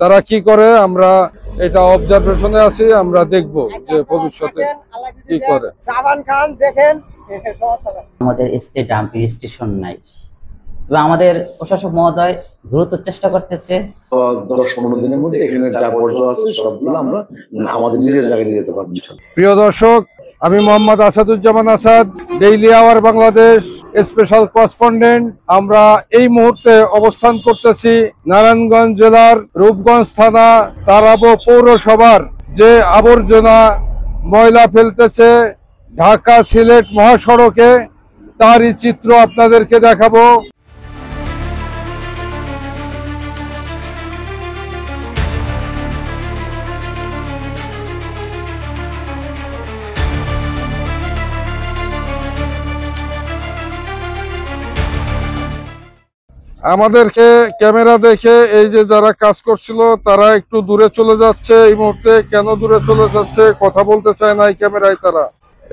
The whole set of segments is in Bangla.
তারা কি করে আমরা এটা অবজারভেশনে আছি, আমরা দেখব যে ভবিষ্যতে কি করে। সাবান খান দেখেন আমাদের স্টেট ডাম্পিং স্টেশন নাই এবং আমাদের প্রশাসক মহোদয় দ্রুত চেষ্টা করতেছে 10-15 দিনের মধ্যে এখানে যা বর্জ্য আছে সবগুলো আমরা আমাদের নিজের জায়গায় নিয়ে যেতে পারবো। প্রিয় দর্শক, আমি Mohammad Asaduzzaman Asad, daily our Bangladesh special correspondent. আমরা এই মুহূর্তে অবস্থান করতেছি নারায়ণগঞ্জ জেলার রূপগঞ্জ থানা তারাবো পৌরসভার যে আবর্জনা ময়লা ফেলতেছে ঢাকা সিলেট মহাসড়কে, তারই চিত্র আপনাদেরকে দেখাবো। আমাদেরকে ক্যামেরা দেখে এই যে যারা কাজ করছিল তারা একটু দূরে চলে যাচ্ছে। এই মুহূর্তে কেন দূরে চলে যাচ্ছে কথা বলতে চায় না এই ক্যামেরায় তারা।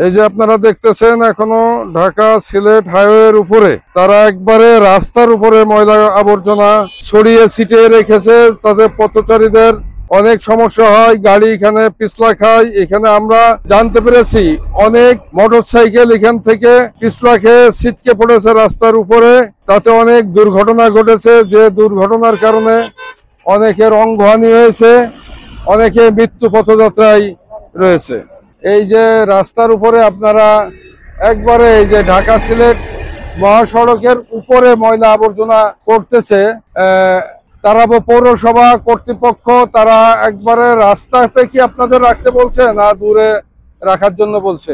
এই যে আপনারা দেখতেছেন এখনো ঢাকা সিলেট হাইওয়ের উপরে তারা একবারে রাস্তার উপরে ময়লা আবর্জনা ছড়িয়ে ছিটিয়ে রেখেছে, তাদের পথচারীদের অনেক সমস্যা হয়, গাড়ি এখানে পিছলা খায়। এখানে আমরা জানতে পেরেছি অনেক মোটরসাইকেল এখান থেকে পিছলা খেয়ে ছিটকে পড়েছে রাস্তার উপরে, তাতে অনেক দুর্ঘটনা ঘটেছে, যে দুর্ঘটনার কারণে অনেকের অঙ্গহানি হয়েছে, অনেকে মৃত্যু পথযাত্রায় রয়েছে। এই যে রাস্তার উপরে আপনারা একবারে এই যে ঢাকা সিলেট মহাসড়কের উপরে ময়লা আবর্জনা করতেছে তারাবো পৌরসভা কর্তৃপক্ষ। তারা একবারে রাস্তাতে কি আপনাদের রাখতে বলছে না দূরে রাখার জন্য বলছে?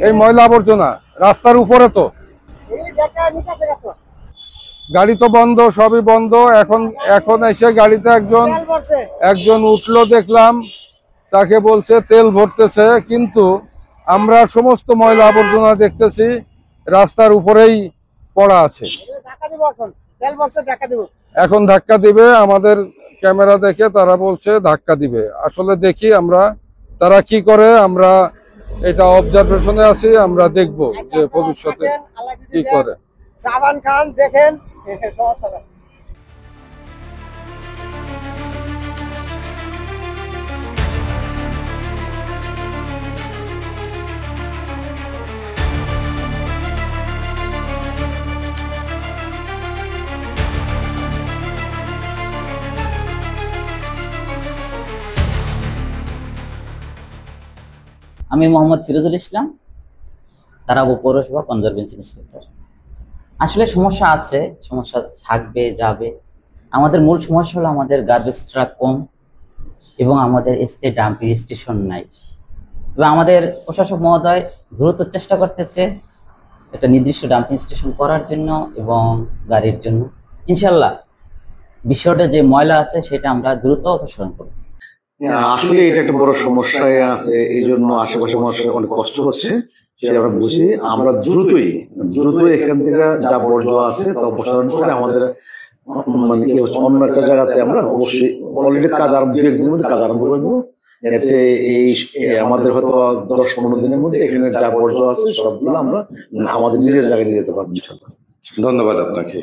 এই ময়লা আবর্জনা রাস্তার উপরে তো গাড়ি তো বন্ধ, সবই বন্ধ। এখন এসে গাড়িতে একজন উঠলো দেখলাম, তাকে বলছে তেল ভরতেছে, কিন্তু আমরা সমস্ত ময়লা আবর্জনা দেখতেছি রাস্তার উপরেই পড়া আছে। এখন ধাক্কা দিবে, আমাদের ক্যামেরা দেখে তারা বলছে ধাক্কা দিবে। আসলে দেখি আমরা তারা কি করে, আমরা এটা অবজারভেশনে আছি, আমরা দেখব যে ভবিষ্যতে কি করে। সাবান খান দেখেন আমি মোহাম্মদ ফিরোজুল ইসলাম, তারাবো পৌরসভা কনজারভেন্সি ইন্সপেক্টর। আসলে সমস্যা আছে, সমস্যা থাকবে যাবে। আমাদের মূল সমস্যা হলো আমাদের গার্বেজ ট্রাক কম এবং আমাদের স্টেট ডাম্পিং স্টেশন নাই এবং আমাদের প্রশাসক মহোদয় দ্রুত চেষ্টা করতেছে একটা নির্দিষ্ট ডাম্পিং স্টেশন করার জন্য এবং গাড়ির জন্য। ইনশাল্লাহ বিশ্বটা যে ময়লা আছে সেটা আমরা দ্রুত অপসারণ করব। আসলে এটা একটা বড় সমস্যা, এই জন্য আশেপাশে মানুষের অনেক কষ্ট হচ্ছে, সেটা আমরা বুঝি। আমরা দ্রুতই এখান থেকে যা বর্জ্য আছে তা অপসারণ করে আমাদের মানে কি হচ্ছে অন্য একটা জায়গাতে আমরা অবশ্যই অলরেডি কাজ আরম্ভ, 2-1 দিনের মধ্যে কাজ আরম্ভ করে দেবো। এতে আমাদের হয়তো 10-15 দিনের মধ্যে এখানে যা বর্জ্য আছে সবগুলো আমরা আমাদের নিজের জায়গায় নিয়ে যেতে পারবো। ধন্যবাদ আপনাকে।